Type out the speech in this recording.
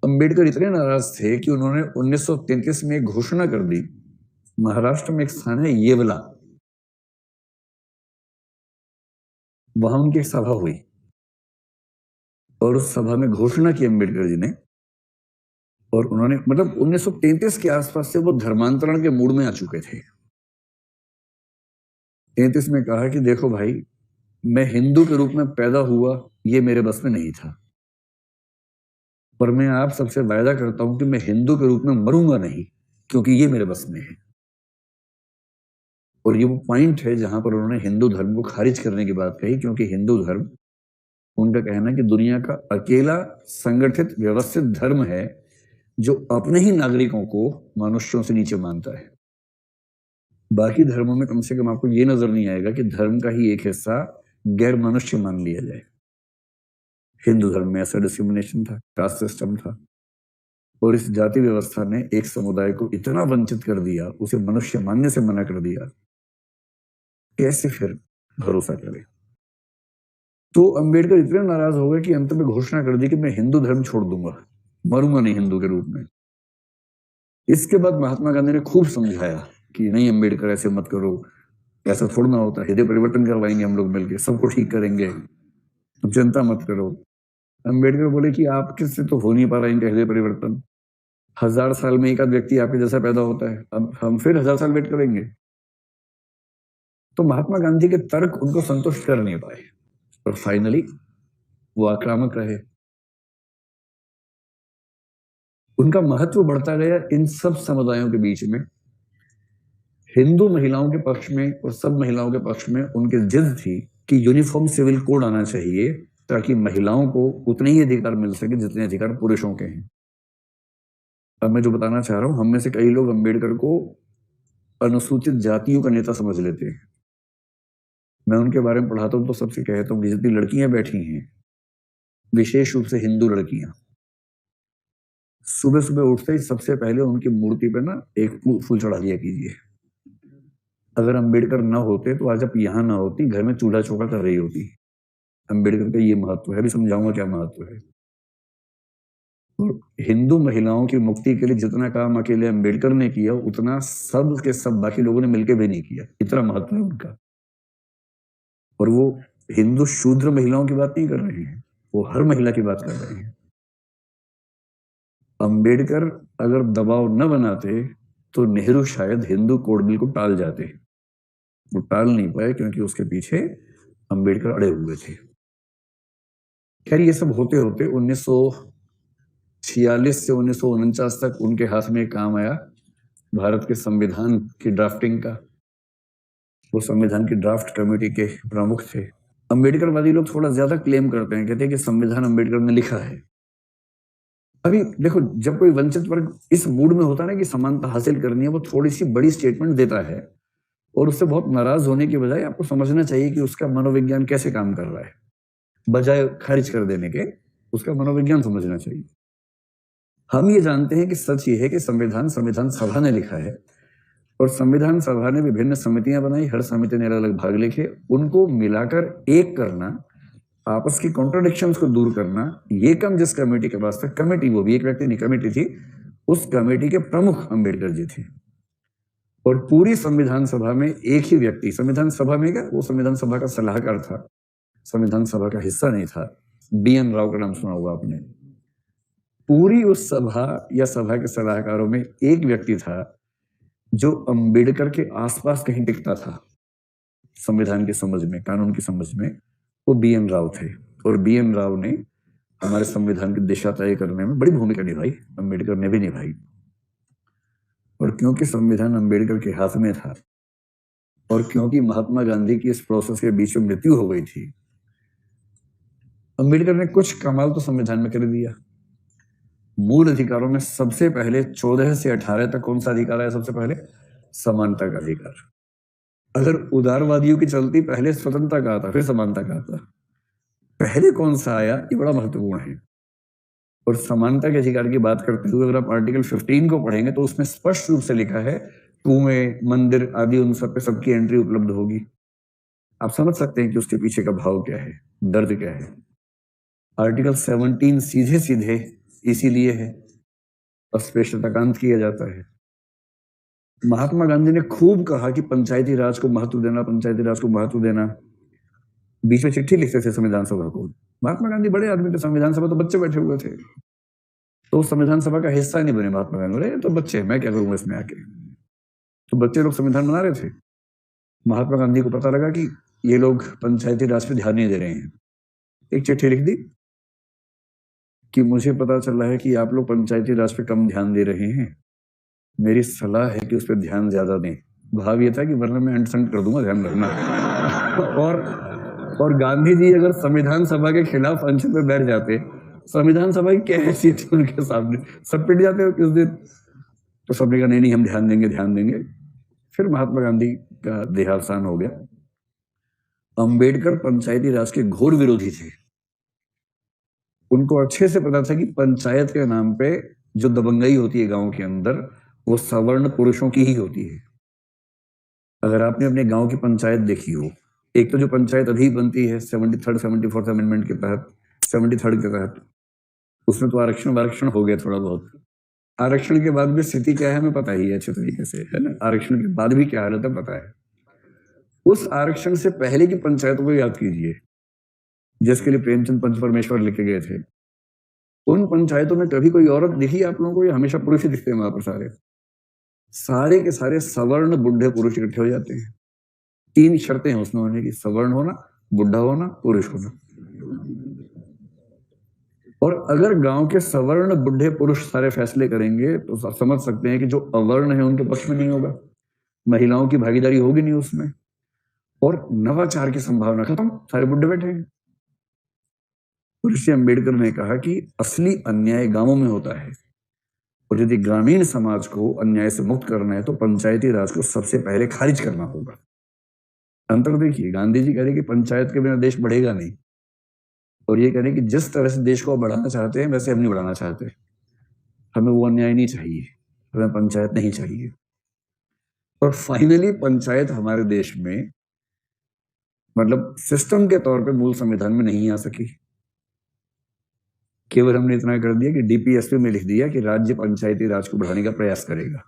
अंबेडकर इतने नाराज थे कि उन्होंने 1933 में एक घोषणा कर दी। महाराष्ट्र में एक स्थान है येवला, वहां उनकी एक सभा हुई और उस सभा में घोषणा की अंबेडकर जी ने, और उन्होंने मतलब 1933 के आसपास से वो धर्मांतरण के मूड में आ चुके थे। 33 में कहा कि देखो भाई, मैं हिंदू के रूप में पैदा हुआ, ये मेरे बस में नहीं था, पर मैं आप सबसे वायदा करता हूं कि मैं हिंदू के रूप में मरूंगा नहीं, क्योंकि ये मेरे बस में है। और ये वो पॉइंट है जहां पर उन्होंने हिंदू धर्म को खारिज करने की बात कही, क्योंकि हिंदू धर्म, उनका कहना है कि दुनिया का अकेला संगठित व्यवस्थित धर्म है जो अपने ही नागरिकों को मनुष्यों से नीचे मानता है। बाकी धर्मों में कम से कम आपको ये नजर नहीं आएगा कि धर्म का ही एक हिस्सा गैर मनुष्य मान लिया जाए। हिंदू धर्म में ऐसा डिस्क्रिमिनेशन था, कास्ट सिस्टम था, और इस जाति व्यवस्था ने एक समुदाय को इतना वंचित कर दिया, उसे मनुष्य मानने से मना कर दिया, कैसे फिर भरोसा करे। तो अंबेडकर इतने नाराज हो गए कि अंत में घोषणा कर दी कि मैं हिंदू धर्म छोड़ दूंगा, मरूंगा नहीं हिंदू के रूप में। इसके बाद महात्मा गांधी ने खूब समझाया कि नहीं अंबेडकर, ऐसे मत करो, ऐसा थोड़ा ना होता, हृदय परिवर्तन करवाएंगे हम लोग मिलकर, सबको ठीक करेंगे, तुम चिंता मत करो। अंबेडकर बोले कि आपके से तो हो नहीं पा रहा इनका हृदय परिवर्तन, 1000 साल में एक आध व्यक्ति आपके जैसा पैदा होता है, अब हम फिर 1000 साल वेट करेंगे। तो महात्मा गांधी के तर्क उनको संतुष्ट कर नहीं पाए और फाइनली वो आक्रामक रहे। उनका महत्व बढ़ता गया इन सब समुदायों के बीच में। हिंदू महिलाओं के पक्ष में और सब महिलाओं के पक्ष में उनकी जिद थी कि यूनिफॉर्म सिविल कोड आना चाहिए, ताकि महिलाओं को उतने ही अधिकार मिल सके जितने अधिकार पुरुषों के हैं। अब मैं जो बताना चाह रहा हूं, हम में से कई लोग अंबेडकर को अनुसूचित जातियों का नेता समझ लेते हैं। मैं उनके बारे में पढ़ाता हूं तो सबसे कहता हूं कि जितनी लड़कियां बैठी हैं, विशेष रूप से हिंदू लड़कियां, सुबह सुबह उठते ही सबसे पहले उनकी मूर्ति पे ना एक फूल चढ़ा दिया कीजिए। अगर अंबेडकर ना होते तो आज आप यहां ना होती, घर में चूल्हा चौका कर रही होती। अंबेडकर का ये महत्व है, भी समझाऊंगा क्या महत्व है। और हिंदू महिलाओं की मुक्ति के लिए जितना काम अकेले अंबेडकर ने किया, उतना सब के सब बाकी लोगों ने मिलकर भी नहीं किया, इतना महत्व है उनका। और वो हिंदू शूद्र महिलाओं की बात नहीं कर रहे हैं, वो हर महिला की बात कर रहे हैं। अंबेडकर अगर दबाव न बनाते तो नेहरू शायद हिंदू कोड बिल को टाल जाते। वो टाल नहीं पाए क्योंकि उसके पीछे अंबेडकर अड़े हुए थे। खैर, ये सब होते होते 1946 से 1949 तक उनके हाथ में काम आया भारत के संविधान की ड्राफ्टिंग का। वो संविधान की ड्राफ्ट कमेटी के प्रमुख थे। अंबेडकरवादी लोग थोड़ा ज्यादा क्लेम करते हैं, कहते हैं कि संविधान अंबेडकर ने लिखा है। अभी देखो, जब कोई वंचित वर्ग इस मूड में होता है ना कि समानता हासिल करनी है, वो थोड़ी सी बड़ी स्टेटमेंट देता है, और उससे बहुत नाराज होने की बजाय आपको समझना चाहिए कि उसका मनोविज्ञान कैसे काम कर रहा है। बजाय खारिज कर देने के, उसका मनोविज्ञान समझना चाहिए। हम ये जानते हैं कि सच ये है कि संविधान सभा ने लिखा है, और संविधान सभा ने विभिन्न समितियां बनाई, हर समिति ने अलग अलग भाग लिखे, उनको मिलाकर एक करना, आपस की कॉन्ट्रडिक्शंस को दूर करना, ये काम जिस कमेटी के पास था, कमेटी वो भी एक व्यक्ति नहीं कमेटी थी, उस कमेटी के प्रमुख अंबेडकर जी थे। और पूरी संविधान सभा में एक ही व्यक्ति, संविधान सभा में क्या, वो संविधान सभा का सलाहकार था, संविधान सभा का हिस्सा नहीं था। BN राव का नाम सुना होगा आपने। पूरी उस सभा या सभा के सलाहकारों में एक व्यक्ति था जो अंबेडकर के आसपास कहीं टिकता था संविधान की समझ में, कानून की समझ में, वो BN राव थे। और BN राव ने हमारे संविधान की दिशा तय करने में बड़ी भूमिका निभाई, अंबेडकर ने भी निभाई। और क्योंकि संविधान अंबेडकर के हाथ में था, और क्योंकि महात्मा गांधी की इस प्रोसेस के बीच में मृत्यु हो गई थी, अंबेडकर ने कुछ कमाल तो संविधान में कर दिया। मूल अधिकारों में सबसे पहले 14 से 18 तक कौन सा अधिकार आया? सबसे पहले समानता का अधिकार। अगर उदारवादियों की चलती, पहले स्वतंत्रता का आता, फिर समानता का आता, पहले कौन सा आया, ये बड़ा महत्वपूर्ण है। और समानता के अधिकार की बात करते हुए अगर आप आर्टिकल 15 को पढ़ेंगे तो उसमें स्पष्ट रूप से लिखा है, कुएं, मंदिर आदि, उन सब पे सबकी एंट्री उपलब्ध होगी। आप समझ सकते हैं कि उसके पीछे का भाव क्या है, दर्द क्या है। आर्टिकल 17 सीधे सीधे इसीलिए है, अस्पृश्यताकांत किया जाता है। महात्मा गांधी ने खूब कहा कि पंचायती राज को महत्व देना, पंचायती राज को महत्व देना। बीच में चिट्ठी लिखते थे संविधान सभा को। महात्मा गांधी बड़े आदमी थे, संविधान सभा तो बच्चे बैठे हुए थे, तो संविधान सभा का हिस्सा नहीं बने महात्मा गांधी। अरे तो बच्चे, मैं क्या करूंगा इसमें आके। तो बच्चे लोग संविधान बना रहे थे। महात्मा गांधी को पता लगा कि ये लोग पंचायती राज पे ध्यान नहीं दे रहे हैं। एक चिट्ठी लिख दी कि मुझे पता चल रहा है कि आप लोग पंचायती राज पे कम ध्यान दे रहे हैं, मेरी सलाह है कि उस पर ध्यान ज्यादा दें। भाव ये था कि वरना मैं अंट कर दूंगा, ध्यान रखना। और गांधी जी अगर संविधान सभा के खिलाफ अनशन पे बैठ जाते, संविधान सभा की क्या हैसियत थी उनके सामने, सब पिट जाते हो किस दिन। तो सबने कहा नहीं नहीं, हम ध्यान देंगे, ध्यान देंगे। फिर महात्मा गांधी का देहावसान हो गया। अंबेडकर पंचायती राज के घोर विरोधी थे। उनको अच्छे से पता था कि पंचायत के नाम पे जो दबंगई होती है गांव के अंदर, वो सवर्ण पुरुषों की ही होती है। अगर आपने अपने गांव की पंचायत देखी हो, एक तो जो पंचायत अभी बनती है 74th अमेंडमेंट के तहत, 73rd के तहत, उसमें तो आरक्षण हो गया थोड़ा बहुत। आरक्षण के बाद भी स्थिति क्या है हमें पता ही है अच्छे तरीके से, है ना। आरक्षण के बाद भी क्या हालत है पता है। उस आरक्षण से पहले की पंचायतों को याद कीजिए, जिसके लिए प्रेमचंद पंच परमेश्वर लिखे गए थे। उन पंचायतों में कभी कोई औरत दिखी आप लोगों को, या हमेशा पुरुष ही दिखते हैं वहां पर? सारे के सारे सवर्ण बुढ़े पुरुष इकट्ठे हो जाते हैं। 3 शर्तें हैं उसमें होने की, सवर्ण होना, बुढ़ा होना, पुरुष होना। और अगर गांव के सवर्ण बुढ़े पुरुष सारे फैसले करेंगे तो समझ सकते हैं कि जो अवर्ण है उनके पक्ष में नहीं होगा, महिलाओं की भागीदारी होगी नहीं उसमें, और नवाचार की संभावना खत्म, सारे बुढ़े बैठे हैं। ऋषि अम्बेडकर ने कहा कि असली अन्याय गांवों में होता है, और यदि ग्रामीण समाज को अन्याय से मुक्त करना है तो पंचायती राज को सबसे पहले खारिज करना होगा। अंतर देखिए, गांधी जी कह रहे कि पंचायत के बिना देश बढ़ेगा नहीं, और ये कह रहे कि जिस तरह से देश को बढ़ाना चाहते हैं वैसे हम नहीं बढ़ाना चाहते, हमें वो अन्याय नहीं चाहिए, हमें पंचायत नहीं चाहिए। और फाइनली पंचायत हमारे देश में मतलब सिस्टम के तौर पे मूल संविधान में नहीं आ सकी। केवल हमने इतना कर दिया कि डीपीएसपी में लिख दिया कि राज्य पंचायती राज को बढ़ाने का प्रयास करेगा।